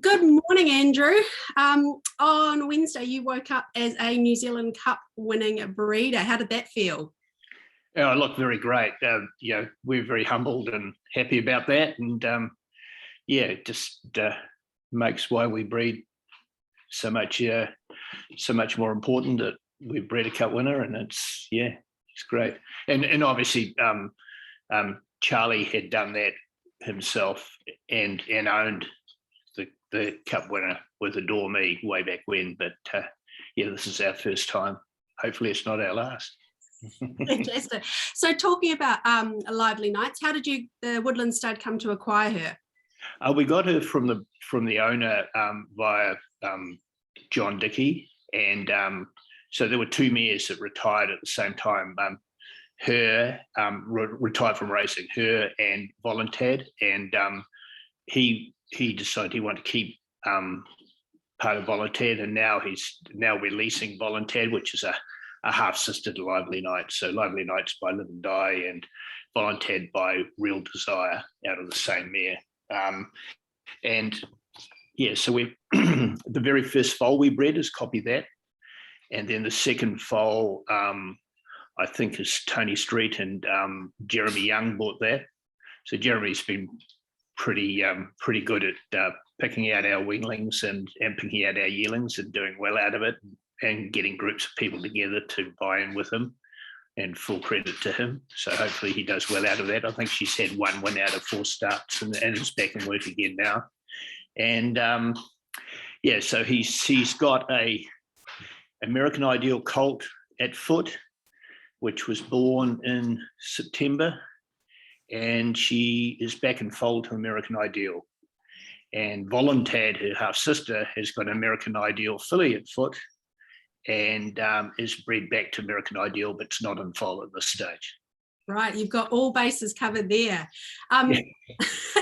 Good morning, Andrew. On Wednesday, you woke up as a New Zealand Cup winning breeder. How did that feel? Oh, look, very great. We're very humbled and happy about that, and it just makes why we breed so much more important that we've bred a cup winner, and it's great. And obviously, Charlie had done that himself and owned the cup winner with Adore Me way back when, but this is our first time. Hopefully, it's not our last. Fantastic. So, talking about Lively Nights, how did the Woodlands stud come to acquire her? We got her from the owner via John Dickey, and so there were two mares that retired at the same time. Her retired from racing, her and Voluntad, and he decided he wanted to keep part of Voluntad, and now we're leasing Voluntad, which is a half sister to Lively Nights. So Lively Nights by Live and Die, and Voluntad by Real Desire, out of the same mare. So we the very first foal we bred is Copy That, and then the second foal I think is Tony Street and Jeremy Young bought that. So Jeremy's been pretty good at picking out our weanlings and picking out our yearlings and doing well out of it, and getting groups of people together to buy in with him, and full credit to him. So hopefully he does well out of that. I think she's had 1 win out of 4 starts and is back in work again now. And so he's got a American Ideal colt at foot, which was born in September, and she is back in foal to American Ideal. And Voluntad, her half sister, has got American Ideal filly at foot, and is bred back to American Ideal, but it's not in foal at this stage. Right, you've got all bases covered there.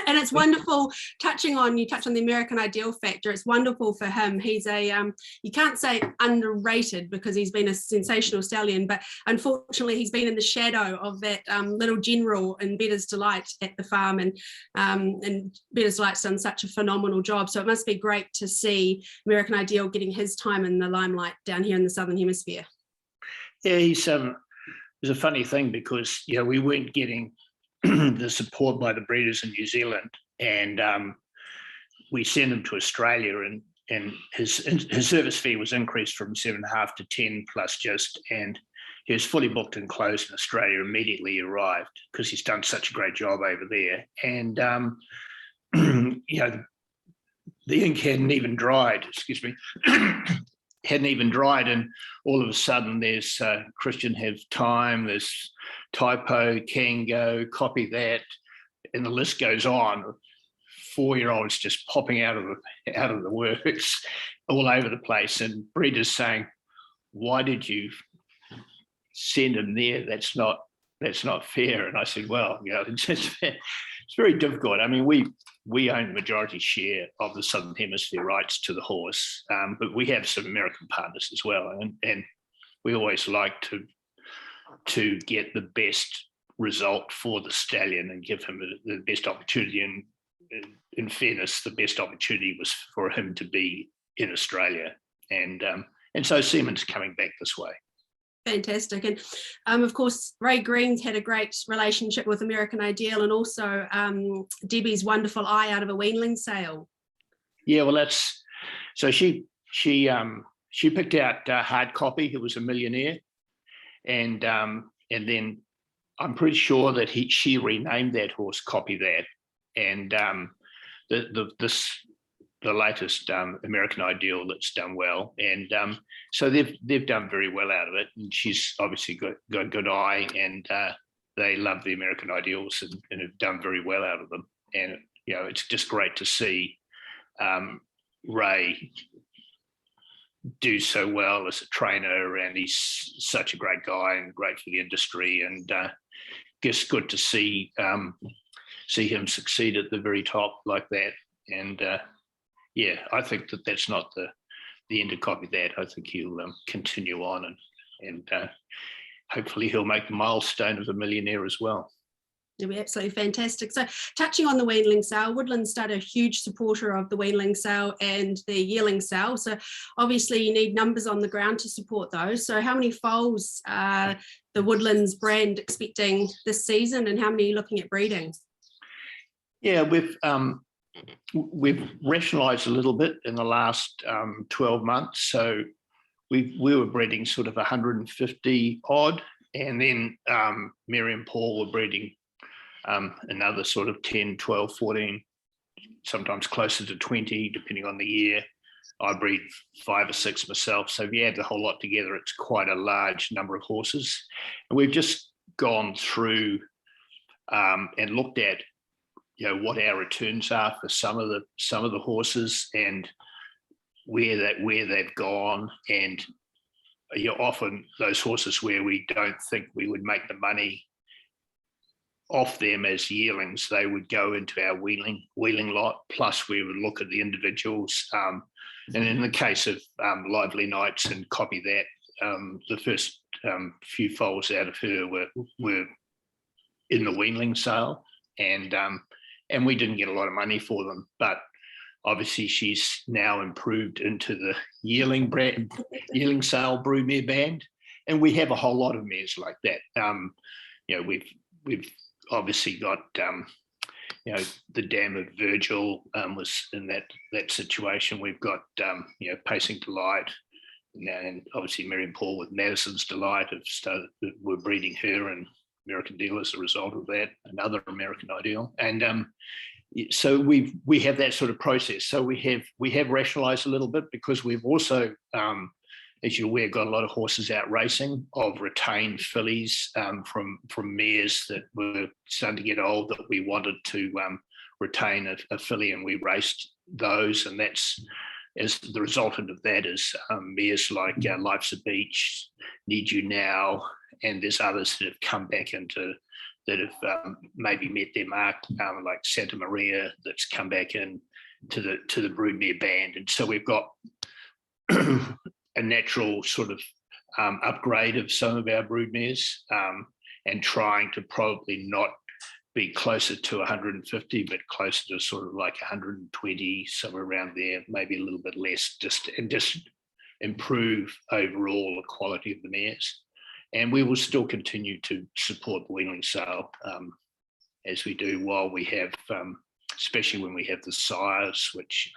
And it's wonderful, you touched on the American Ideal factor. It's wonderful for him. He's you can't say underrated, because he's been a sensational stallion, but unfortunately he's been in the shadow of that little general in Bettor's Delight at the farm, and Bettor's Delight's done such a phenomenal job. So it must be great to see American Ideal getting his time in the limelight down here in the Southern Hemisphere. Yeah, he's it was a funny thing, because we weren't getting the support by the breeders in New Zealand, and we sent him to Australia, and his service fee was increased from 7.5 to 10 plus just, and he was fully booked and closed in Australia. Immediately arrived, because he's done such a great job over there, and the ink hadn't even dried. Excuse me. Hadn't even dried, and all of a sudden there's Christian Have Time, there's Typo, Kango, Copy That, and the list goes on. 4-year-olds just popping out of the works all over the place, and breeders saying, "Why did you send him there? That's not fair." And I said, "Well, it's very difficult. I mean, we own the majority share of the Southern Hemisphere rights to the horse, but we have some American partners as well, and we always like to get the best result for the stallion and give him the best opportunity. And in fairness, the best opportunity was for him to be in Australia, and so Seaman's coming back this way." Fantastic. And of course, Ray Green's had a great relationship with American Ideal, and also Debbie's wonderful eye out of a weanling sale. Yeah, well, so she picked out Hard Copy, who was a millionaire, and then I'm pretty sure that she renamed that horse Copy That, and the latest American Ideal that's done well, and so they've done very well out of it, and she's obviously got a good eye, and they love the American Ideals and have done very well out of them. And it's just great to see Ray do so well as a trainer, and he's such a great guy and great for the industry, and just good to see him succeed at the very top like that. And I think that's not the end of Copy That. I think he'll continue on, and hopefully he'll make the milestone of a millionaire as well. It'll be absolutely fantastic. So touching on the weanling sale, Woodlands started a huge supporter of the weanling sale and the yearling sale. So obviously you need numbers on the ground to support those. So how many foals are the Woodlands brand expecting this season, and how many are you looking at breeding? Yeah, we've rationalised a little bit in the last 12 months. So we were breeding sort of 150 odd, and then Mary and Paul were breeding another sort of 10, 12, 14, sometimes closer to 20, depending on the year. I breed 5 or 6 myself. So if you add the whole lot together, it's quite a large number of horses. And we've just gone through and looked at, you know, what our returns are for some of the horses and where they've gone. And you're often those horses where we don't think we would make the money off them as yearlings, they would go into our wheeling lot, plus we would look at the individuals. And in the case of Lively Nights and Copy That, the first few foals out of her were in the weanling sale, and we didn't get a lot of money for them, but obviously she's now improved into the yearling sale broodmare band, and we have a whole lot of mares like that. You know, we've obviously got you know, the Dam of Virgil was in that situation. We've got you know, Pacing Delight, and obviously Mary and Paul with Madison's Delight have started. We're breeding her and American Deal as a result of that. Another American Ideal, and so we have that sort of process. So we have rationalised a little bit, because we've also, as you're aware, got a lot of horses out racing of retained fillies from mares that were starting to get old that we wanted to retain a filly, and we raced those. And that's, as the resultant of that is mares like Life's a Beach, Need You Now, and there's others that have come back into that have maybe met their mark, like Santa Maria, that's come back in to the broodmare band. And so we've got a natural sort of upgrade of some of our broodmares, and trying to probably not be closer to 150, but closer to sort of like 120, somewhere around there, maybe a little bit less, just improve overall the quality of the mares. And we will still continue to support the weanling sale as we do, while we have, especially when we have the sires, which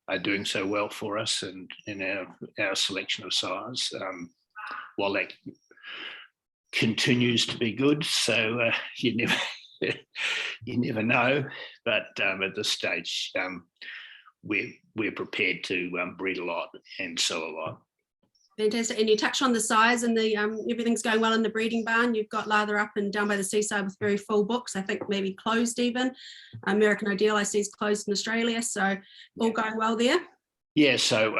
are doing so well for us, and in our selection of sires, while that continues to be good. So you never know, but at this stage, we're prepared to breed a lot and sell a lot. Fantastic. And you touched on the size, and the everything's going well in the breeding barn. You've got Lather Up and Down by the Seaside with very full books. I think maybe closed even. American Ideal I see is closed in Australia. So all going well there. Yeah. So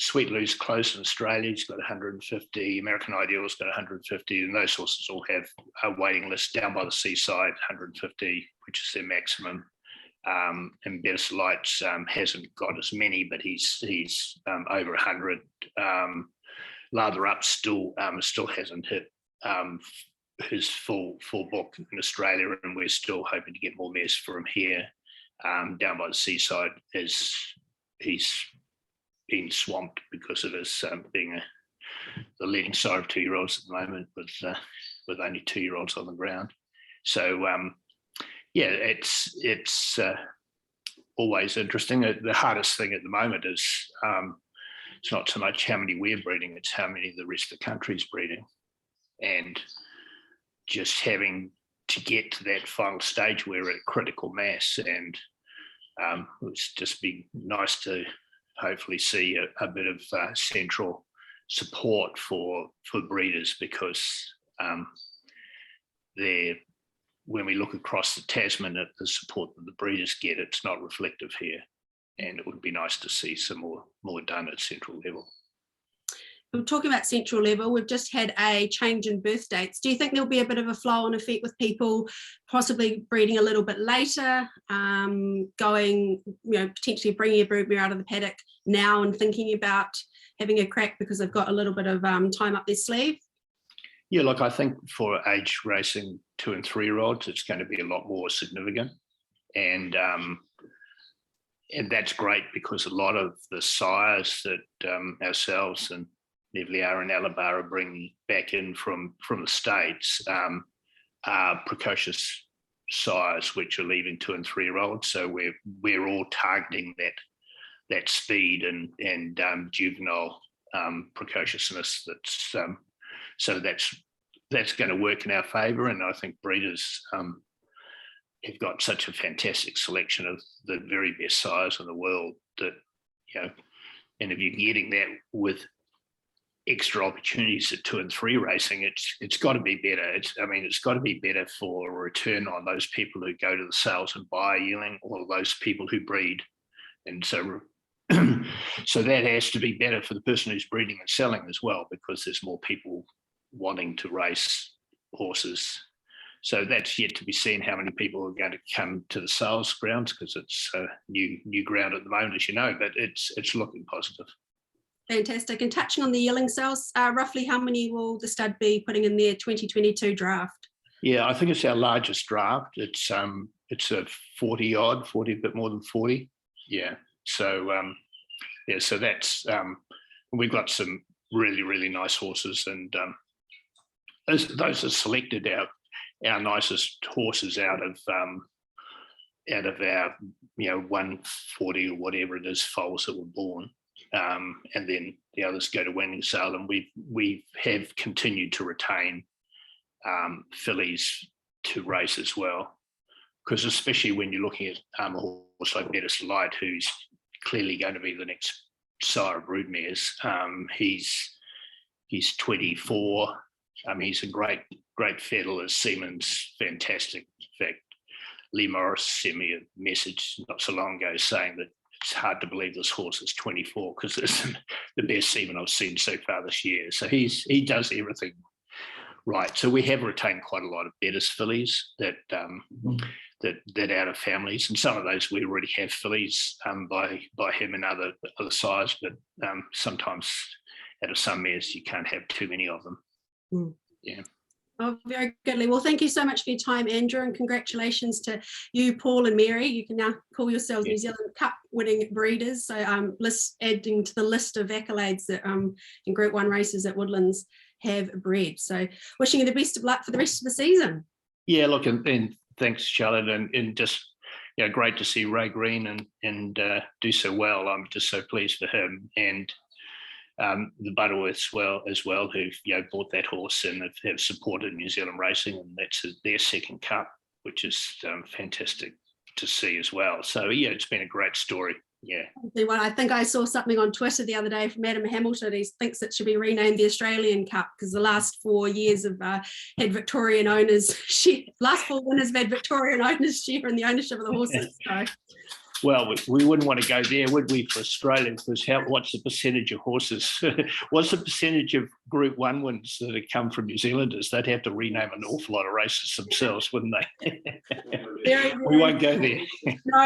Sweet Lou's closed in Australia. He's got 150. American Ideal's got 150, and those horses all have a waiting list. Down by the Seaside, 150, which is their maximum. And Better Lights hasn't got as many, but he's over 100. Lather Up still hasn't hit his full book in Australia, and we're still hoping to get more mares for him here. Down by the Seaside, as he's been swamped because of his being the leading sire of 2-year-olds at the moment, with only 2-year-olds on the ground. So yeah, it's always interesting. The hardest thing at the moment is it's not so much how many we're breeding, it's how many the rest of the country's breeding. And just having to get to that final stage where we're at critical mass, and it's just be nice to hopefully see a bit of central support for breeders, because when we look across the Tasman at the support that the breeders get, it's not reflective here. And it would be nice to see some more done at central level. We're talking about central level. We've just had a change in birth dates. Do you think there'll be a bit of a flow-on effect with people possibly breeding a little bit later, going, potentially bringing a broodmare out of the paddock now and thinking about having a crack because they've got a little bit of time up their sleeve? Yeah, look, I think for age racing 2 and 3-year-olds, it's going to be a lot more significant, and that's great because a lot of the sires that ourselves and Nevliar and Alabama are bringing back in from the States are precocious sires which are leaving 2 and 3-year-olds. So we're all targeting that speed and juvenile precociousness. So that's going to work in our favour, and I think breeders have got such a fantastic selection of the very best sires in the world that, and if you're getting that with extra opportunities at 2 and 3 racing, it's got to be better. It's got to be better for a return on those people who go to the sales and buy a yearling, or those people who breed. And so so that has to be better for the person who's breeding and selling as well, because there's more people wanting to race horses. So that's yet to be seen, how many people are going to come to the sales grounds, because it's new ground at the moment, as you know, but it's looking positive. Fantastic. And touching on the yearling sales, roughly how many will the stud be putting in their 2022 draft? Yeah, I think it's our largest draft. It's a 40 odd, 40, a bit more than 40. Yeah. So so that's we've got some really, really nice horses, and those are selected our nicest horses out of our 140 or whatever it is foals that were born, and then the others go to winning sale. And we have continued to retain fillies to race as well, because especially when you're looking at a horse like Better Light, who's clearly going to be the next sire of broodmares. He's 24. He's a great fettle. His semen's fantastic. In fact, Lee Morris sent me a message not so long ago saying that it's hard to believe this horse is 24, because it's the best semen I've seen so far this year. So he does everything right. So we have retained quite a lot of Bettis fillies that out of families, and some of those we already have fillies by him and other sires, but sometimes out of some mares you can't have too many of them. Yeah. Oh, very goodly. Well, thank you so much for your time, Andrew, and congratulations to you, Paul and Mary. You can now call yourselves New Zealand Cup winning breeders. So adding to the list of accolades that in Group 1 races at Woodlands have bred. So wishing you the best of luck for the rest of the season. Yeah, look, and thanks, Charlotte, and just great to see Ray Green and do so well. I'm just so pleased for him, and the Butterworths as well, who bought that horse and have supported New Zealand racing, and that's their second cup, which is fantastic to see as well. So it's been a great story. Yeah. Well, I think I saw something on Twitter the other day from Adam Hamilton. He thinks it should be renamed the Australian Cup, because the last 4 years have had Victorian owners. Last 4 winners have had Victorian owners share in the ownership of the horses. So. Well, we wouldn't want to go there, would we, for Australia? Because what's the percentage of horses? What's the percentage of Group 1 wins that have come from New Zealanders? They'd have to rename an awful lot of races themselves, wouldn't they? We won't go there. No.